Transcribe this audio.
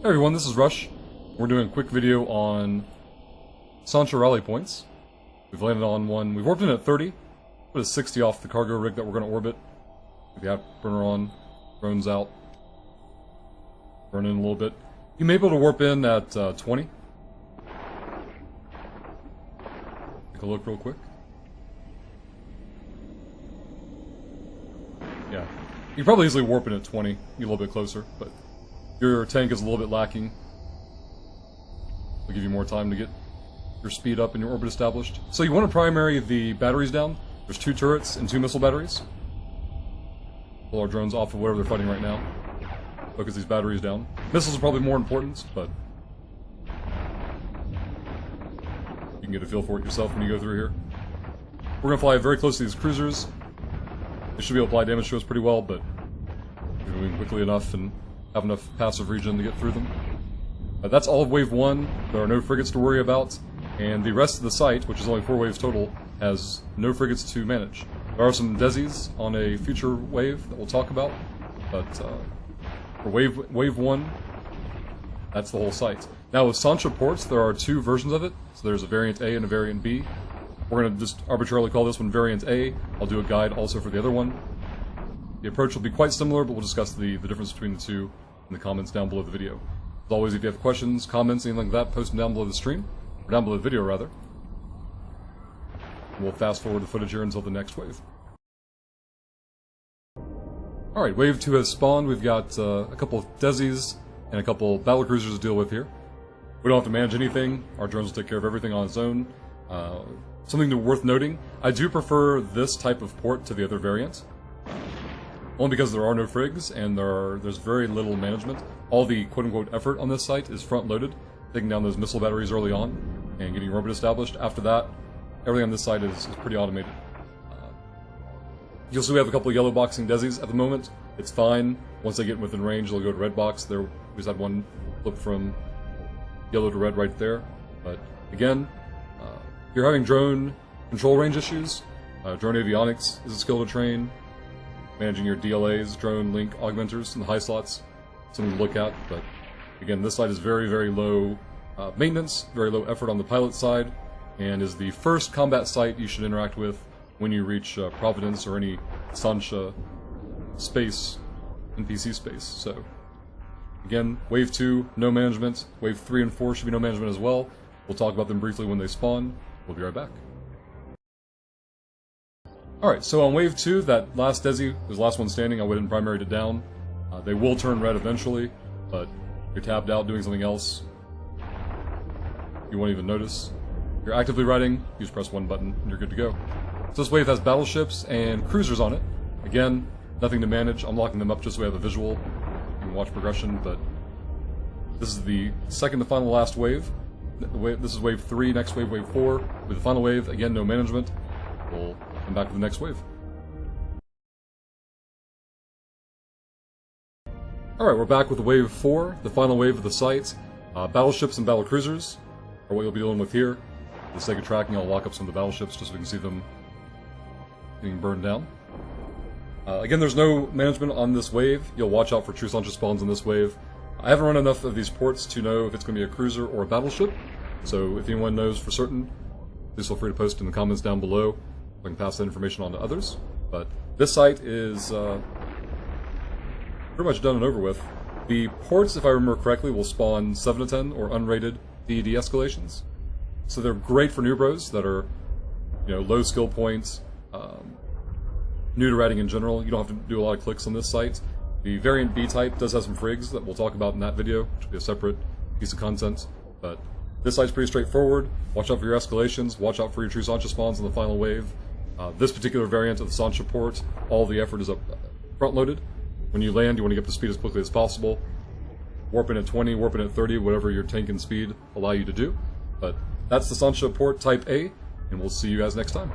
Hey everyone, this is Rush. We're doing a quick video on Sansha rally points. We've landed on one. We've warped in at 30. Put a 60 off the cargo rig that we're going to orbit. Get the afterburner on. Drones out. Burn in a little bit. You may be able to warp in at 20. Take a look real quick. Yeah. You can probably easily warp in at 20. Get a little bit closer, but your tank is a little bit lacking. It'll give you more time to get your speed up and your orbit established. So you want to primary the batteries down. There's 2 turrets and 2 missile batteries. Pull our drones off of whatever they're fighting right now. Focus these batteries down. Missiles are probably more important, but you can get a feel for it yourself when you go through here. We're going to fly very close to these cruisers. They should be able to apply damage to us pretty well, but we're moving quickly enough and have enough passive regen to get through them. That's all of Wave 1. There are no frigates to worry about, and the rest of the site, which is only 4 waves total, has no frigates to manage. There are some desis on a future wave that we'll talk about, but for Wave 1, that's the whole site. Now with Sansha Ports, there are 2 versions of it, so there's a Variant A and a Variant B. We're going to just arbitrarily call this one Variant A. I'll do a guide also for the other one. The approach will be quite similar, but we'll discuss the difference between the 2 in the comments down below the video. As always, if you have questions, comments, anything like that, post them down below the stream, or down below the video rather. And we'll fast forward the footage here until the next wave. Alright, Wave 2 has spawned. We've got a couple of desis and a couple battlecruisers to deal with here. We don't have to manage anything. Our drones will take care of everything on its own. Something worth noting, I do prefer this type of port to the other variant. Only because there are no frigs, and there's very little management. All the quote-unquote effort on this site is front-loaded, taking down those missile batteries early on, and getting your orbit established. After that, everything on this site is pretty automated. You'll see we have a couple of yellow boxing desis at the moment. It's fine. Once they get within range, they'll go to red box. There, we just had one flip from yellow to red right there. But again, if you're having drone control range issues, drone avionics is a skill to train. Managing your DLAs, drone link augmenters in the high slots, something to look at. But again, this site is very, very low maintenance, very low effort on the pilot side, and is the first combat site you should interact with when you reach Providence or any Sansha space, NPC space. So again, Wave 2, no management. Wave 3 and 4 should be no management as well. We'll talk about them briefly when they spawn. We'll be right back. Alright, so on Wave 2, that last desi was the last one standing. I went and primaried it down. They will turn red eventually, but you're tabbed out doing something else. You won't even notice. If you're actively riding, you just press one button and you're good to go. So this wave has battleships and cruisers on it. Again, nothing to manage. I'm locking them up just so we have a visual. You can watch progression, but this is the second to final last wave. This is Wave 3, next wave, Wave 4. With the final wave, again, no management. We'll come back to the next wave. Alright, we're back with Wave 4, the final wave of the site. Battleships and battlecruisers are what you'll be dealing with here. For the sake of tracking, I'll lock up some of the battleships just so we can see them being burned down. Again, there's no management on this wave. You'll watch out for true Sansha spawns on this wave. I haven't run enough of these ports to know if it's going to be a cruiser or a battleship, so if anyone knows for certain, please feel free to post in the comments down below. I can pass that information on to others. But this site is pretty much done and over with. The ports, if I remember correctly, will spawn 7 to 10 or unrated DED escalations. So they're great for new bros that are, low skill points, new to ratting in general. You don't have to do a lot of clicks on this site. The Variant B type does have some frigs that we'll talk about in that video, which will be a separate piece of content. But this site's pretty straightforward. Watch out for your escalations, watch out for your true Sansha spawns in the final wave. This particular variant of the Sansha Port, all the effort is up front-loaded. When you land, you want to get up to speed as quickly as possible. Warp in at 20, warp in at 30, whatever your tank and speed allow you to do. But that's the Sansha Port Type A, and we'll see you guys next time.